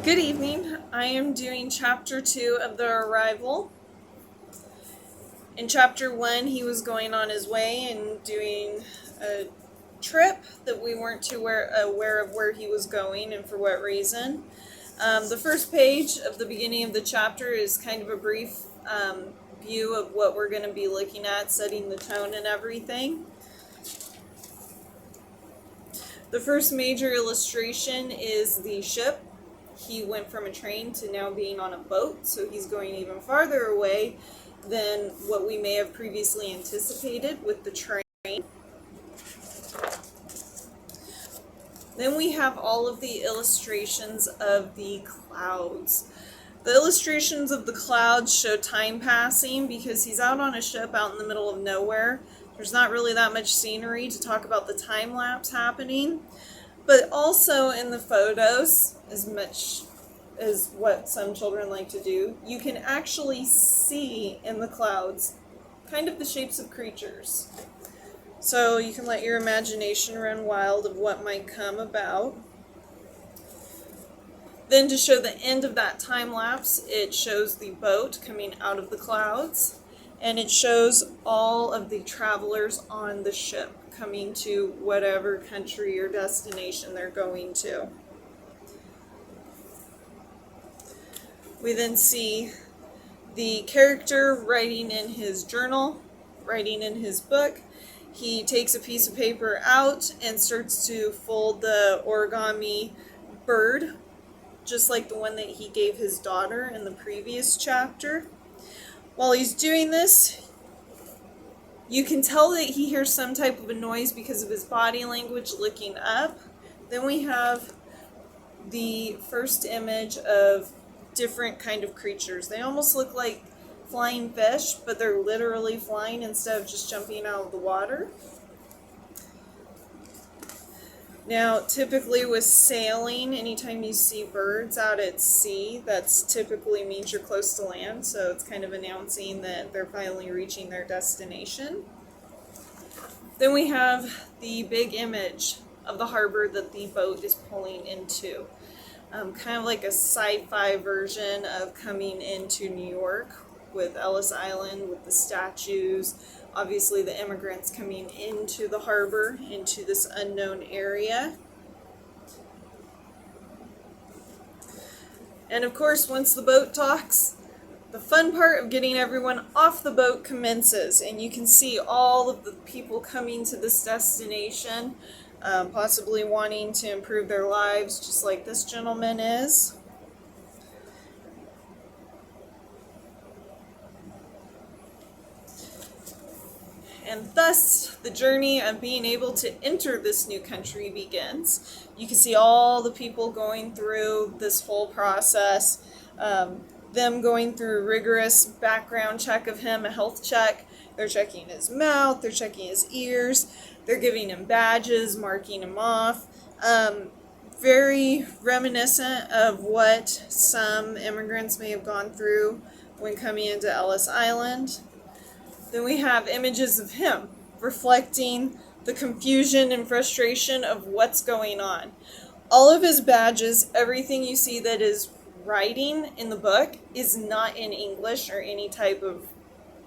Good evening. I am doing chapter 2 of The Arrival. In chapter 1, he was going on his way and doing a trip that we weren't too aware of where he was going and for what reason. The first page of the beginning of the chapter is kind of a brief view of what we're going to be looking at, setting the tone and everything. The first major illustration is the ship. He went from a train to now being on a boat, so he's going even farther away than what we may have previously anticipated with the train. Then we have all of the illustrations of the clouds. The illustrations of the clouds show time passing because he's out on a ship out in the middle of nowhere. There's not really that much scenery to talk about the time lapse happening. But also in the photos, as much as what some children like to do, you can actually see in the clouds kind of the shapes of creatures. So you can let your imagination run wild of what might come about. Then to show the end of that time lapse, it shows the boat coming out of the clouds, and it shows all of the travelers on the ship coming to whatever country or destination they're going to. We then see the character writing in his journal, writing in his book. He takes a piece of paper out and starts to fold the origami bird, just like the one that he gave his daughter in the previous chapter. While he's doing this, you can tell that he hears some type of a noise because of his body language looking up. Then we have the first image of different kind of creatures. They almost look like flying fish, but they're literally flying instead of just jumping out of the water. Now, typically with sailing, anytime you see birds out at sea, that's typically means you're close to land, so it's kind of announcing that they're finally reaching their destination. Then we have the big image of the harbor that the boat is pulling into. Kind of like a sci-fi version of coming into New York with Ellis Island, with the statues, obviously the immigrants coming into the harbor, into this unknown area. And of course, once the boat docks, the fun part of getting everyone off the boat commences, and you can see all of the people coming to this destination, possibly wanting to improve their lives, just like this gentleman is. And thus, the journey of being able to enter this new country begins. You can see all the people going through this whole process, them going through a rigorous background check of him, a health check. They're checking his mouth, they're checking his ears, they're giving him badges, marking him off. Very reminiscent of what some immigrants may have gone through when coming into Ellis Island. Then we have images of him reflecting the confusion and frustration of what's going on. All of his badges, everything you see that is writing in the book is not in English or any type of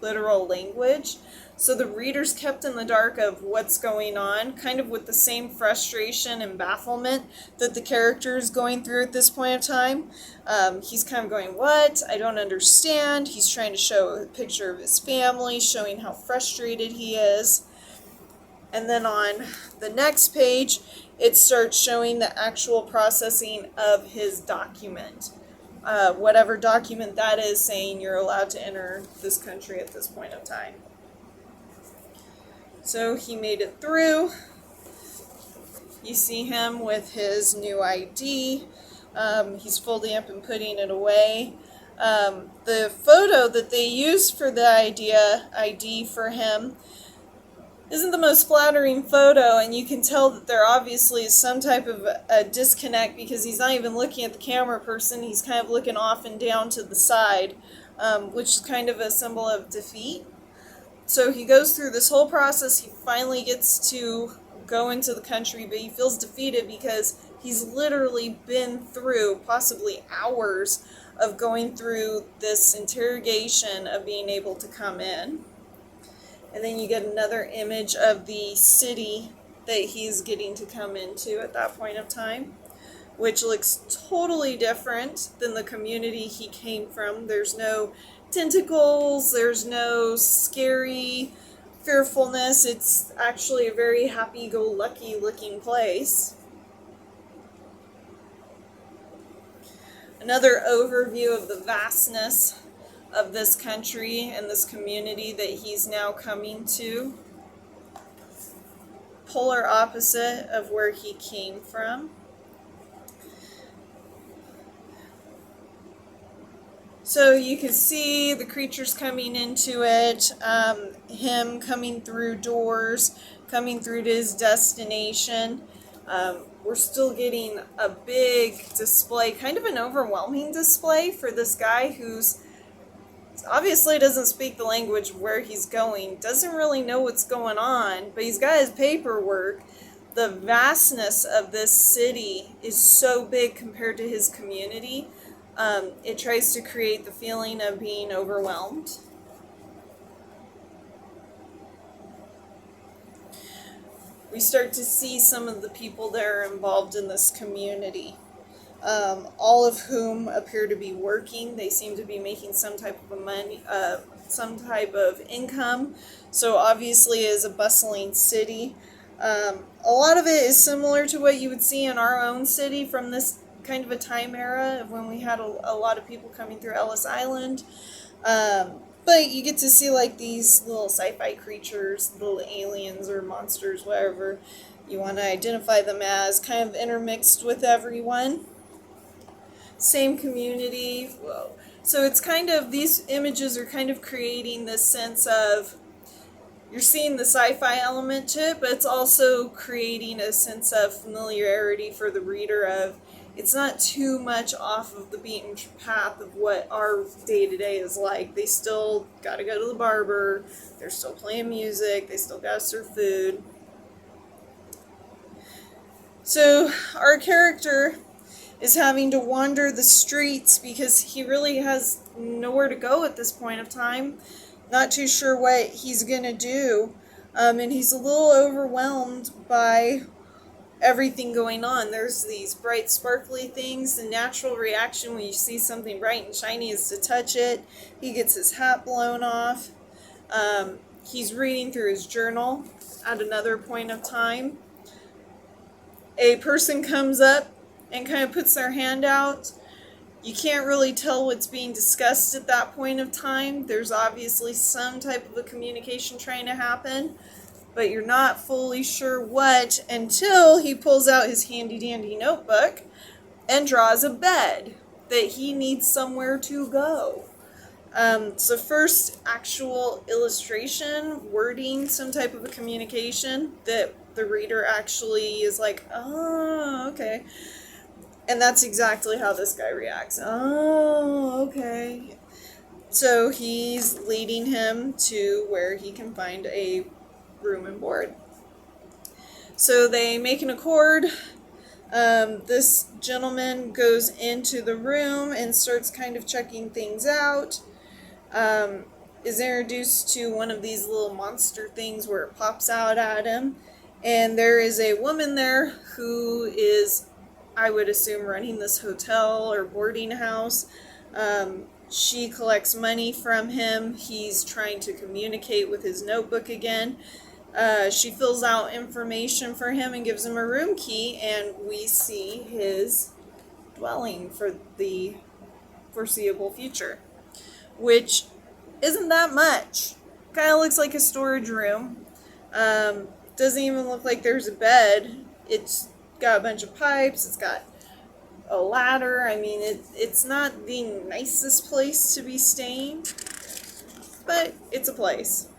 literal language. So the reader's kept in the dark of what's going on, kind of with the same frustration and bafflement that the character is going through at this point of time. He's kind of going, what? I don't understand. He's trying to show a picture of his family, showing how frustrated he is. And then on the next page, it starts showing the actual processing of his document. Whatever document that is, saying you're allowed to enter this country at this point of time. So he made it through. You see him with his new ID. He's folding up and putting it away. The photo that they used for the ID for him isn't the most flattering photo, and you can tell that there obviously is some type of a disconnect because he's not even looking at the camera person. He's kind of looking off and down to the side, which is kind of a symbol of defeat. So he goes through this whole process. He finally gets to go into the country, but he feels defeated because He's literally been through possibly hours of going through this interrogation of being able to come in. And then you get another image of the city that he's getting to come into at that point of time, which looks totally different than the community he came from. There's no tentacles, there's no scary fearfulness. It's actually a very happy-go-lucky looking place. Another overview of the vastness of this country and this community that he's now coming to. Polar opposite of where he came from. So you can see the creatures coming into it, him coming through doors, coming through to his destination. We're still getting a big display, kind of an overwhelming display for this guy who's obviously doesn't speak the language where he's going, doesn't really know what's going on, but he's got his paperwork. The vastness of this city is so big compared to his community. It tries to create the feeling of being overwhelmed. We start to see some of the people that are involved in this community, all of whom appear to be working. They seem to be making some type of money, some type of income. So obviously, it is a bustling city. A lot of it is similar to what you would see in our own city from this kind of a time era of when we had a lot of people coming through Ellis Island. But you get to see like these little sci-fi creatures, little aliens or monsters, whatever you want to identify them as, kind of intermixed with everyone. Same community. Whoa. So it's kind of, these images are kind of creating this sense of, you're seeing the sci-fi element to it, but it's also creating a sense of familiarity for the reader of, it's not too much off of the beaten path of what our day-to-day is like. They still got to go to the barber. They're still playing music. They still got to serve food. So our character is having to wander the streets because he really has nowhere to go at this point of time. Not too sure what he's going to do. And he's a little overwhelmed by everything going on. There's these bright sparkly things. The natural reaction when you see something bright and shiny is to touch it. He gets his hat blown off. He's reading through his journal at another point of time. A person comes up and kind of puts their hand out. You can't really tell what's being discussed at that point of time. There's obviously some type of a communication trying to happen, but you're not fully sure what until he pulls out his handy-dandy notebook and draws a bed that he needs somewhere to go. So first, actual illustration, wording, some type of a communication that the reader actually is like, oh, okay. And that's exactly how this guy reacts. Oh, okay. So he's leading him to where he can find a room and board. So they make an accord. This gentleman goes into the room and starts kind of checking things out. Is introduced to one of these little monster things where it pops out at him. And there is a woman there who is, I would assume, running this hotel or boarding house. She collects money from him. He's trying to communicate with his notebook again. She fills out information for him and gives him a room key, and we see his dwelling for the foreseeable future, which isn't that much. Kind of looks like a storage room. Doesn't even look like there's a bed. It's got a bunch of pipes. It's got a ladder. I mean, it's not the nicest place to be staying, but it's a place.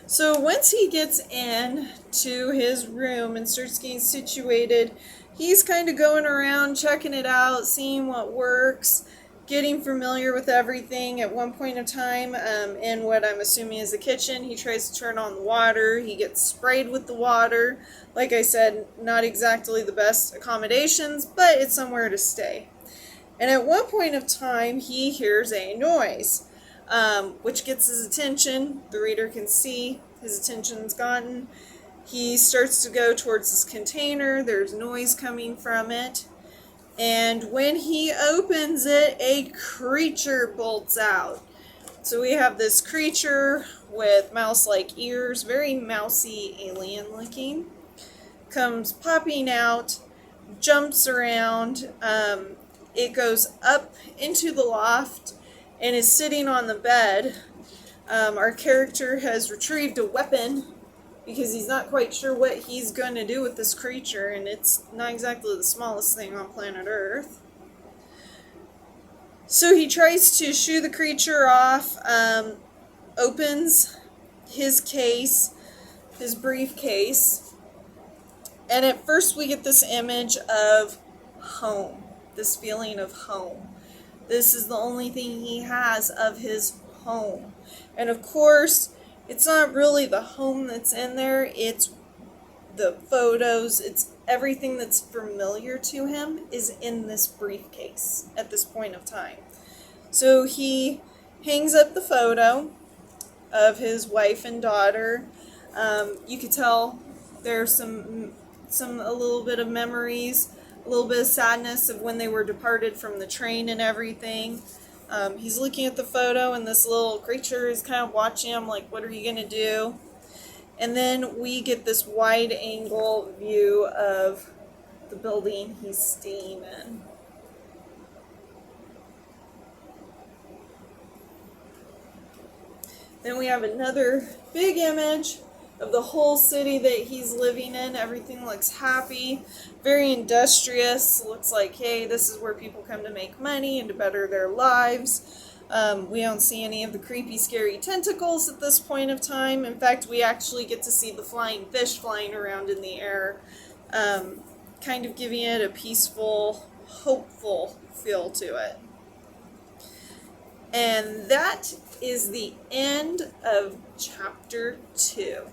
So once he gets in to his room and starts getting situated, he's kind of going around checking it out, seeing what works. getting familiar with everything. At one point of time, in what I'm assuming is the kitchen, he tries to turn on the water. He gets sprayed with the water. Like I said, not exactly the best accommodations, but it's somewhere to stay. And at one point of time, he hears a noise, which gets his attention. The reader can see his attention's gotten. He starts to go towards this container. There's noise coming from it. And when he opens it, a creature bolts out. So we have this creature with mouse-like ears, very mousy, alien-looking, comes popping out, jumps around. It goes up into the loft and is sitting on the bed. Our character has retrieved a weapon because he's not quite sure what he's going to do with this creature, and it's not exactly the smallest thing on planet Earth. So he tries to shoo the creature off, opens his case, his briefcase, and at first we get this image of home, this feeling of home. This is the only thing he has of his home. And of course, it's not really the home that's in there, it's the photos, it's everything that's familiar to him is in this briefcase at this point of time. So he hangs up the photo of his wife and daughter. You could tell there's a little bit of memories, a little bit of sadness of when they were departed from the train and everything. He's looking at the photo, and this little creature is kind of watching him like, what are you going to do? And then we get this wide angle view of the building he's staying in. Then we have another big image of the whole city that he's living in. Everything looks happy, very industrious. Looks like, hey, this is where people come to make money and to better their lives. We don't see any of the creepy, scary tentacles at this point of time. In fact, we actually get to see the flying fish flying around in the air, kind of giving it a peaceful, hopeful feel to it. And that is the end of chapter 2.